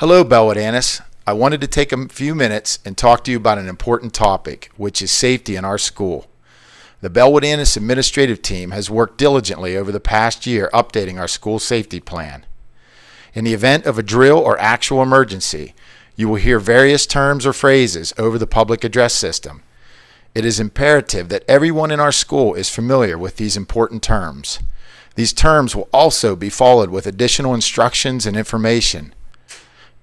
Hello, Bellwood-Antis. I wanted to take a few minutes and talk to you about an important topic, which is safety in our school. The Bellwood-Antis administrative team has worked diligently over the past year updating our school safety plan. In the event of a drill or actual emergency, you will hear various terms or phrases over the public address system. It is imperative that everyone in our school is familiar with these important terms. These terms will also be followed with additional instructions and information.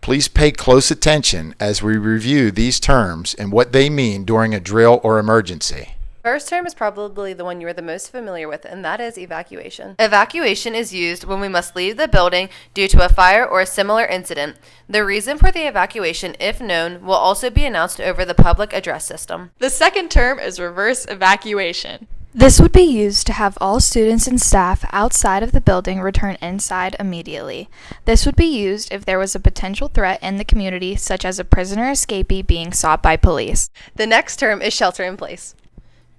Please pay close attention as we review these terms and what they mean during a drill or emergency. First term is probably the one you are the most familiar with, and that is evacuation. Evacuation is used when we must leave the building due to a fire or a similar incident. The reason for the evacuation, if known, will also be announced over the public address system. The second term is reverse evacuation. This would be used to have all students and staff outside of the building return inside immediately. This would be used if there was a potential threat in the community, such as a prisoner escapee being sought by police. The next term is shelter in place.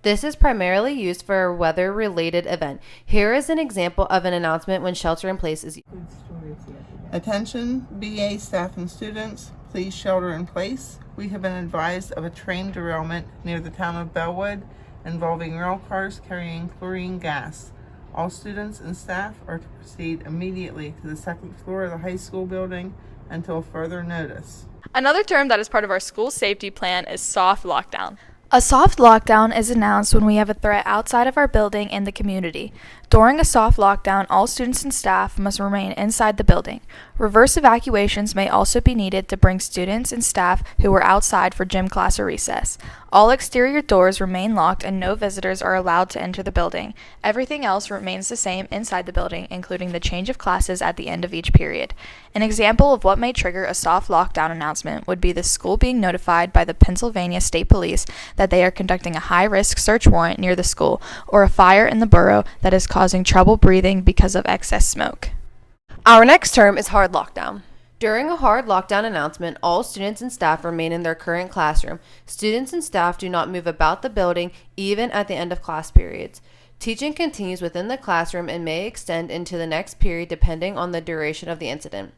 This is primarily used for a weather-related event. Here is an example of an announcement when shelter in place is used. Attention, BA staff and students, please shelter in place. We have been advised of a train derailment near the town of Bellwood involving rail cars carrying chlorine gas. All students and staff are to proceed immediately to the second floor of the high school building until further notice. Another term that is part of our school safety plan is soft lockdown. A soft lockdown is announced when we have a threat outside of our building in the community. During a soft lockdown, all students and staff must remain inside the building. Reverse evacuations may also be needed to bring students and staff who are outside for gym class or recess. All exterior doors remain locked and no visitors are allowed to enter the building. Everything else remains the same inside the building, including the change of classes at the end of each period. An example of what may trigger a soft lockdown announcement would be the school being notified by the Pennsylvania State Police that they are conducting a high-risk search warrant near the school, or a fire in the borough that is causing trouble breathing because of excess smoke. Our next term is hard lockdown. During a hard lockdown announcement, all students and staff remain in their current classroom. Students and staff do not move about the building, even at the end of class periods. Teaching continues within the classroom and may extend into the next period depending on the duration of the incident.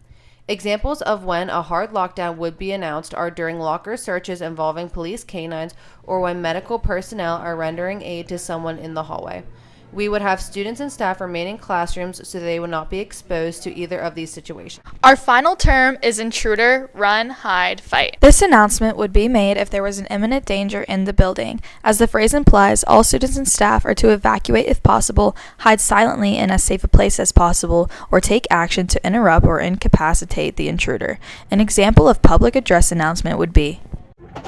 Examples of when a hard lockdown would be announced are during locker searches involving police canines or when medical personnel are rendering aid to someone in the hallway. We would have students and staff remain in classrooms so they would not be exposed to either of these situations. Our final term is intruder, run, hide, fight. This announcement would be made if there was an imminent danger in the building. As the phrase implies, all students and staff are to evacuate if possible, hide silently in as safe a place as possible, or take action to interrupt or incapacitate the intruder. An example of public address announcement would be: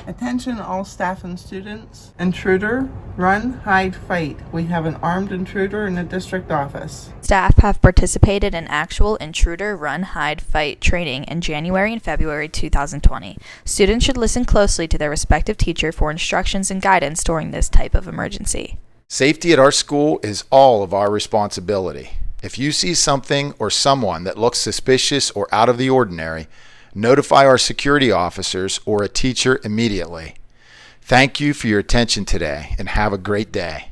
Attention all staff and students. Intruder, run, hide, fight. We have an armed intruder in the district office. Staff have participated in actual intruder, run, hide, fight training in January and February 2020. Students should listen closely to their respective teacher for instructions and guidance during this type of emergency. Safety at our school is all of our responsibility. If you see something or someone that looks suspicious or out of the ordinary, notify our security officers or a teacher immediately. Thank you for your attention today and have a great day.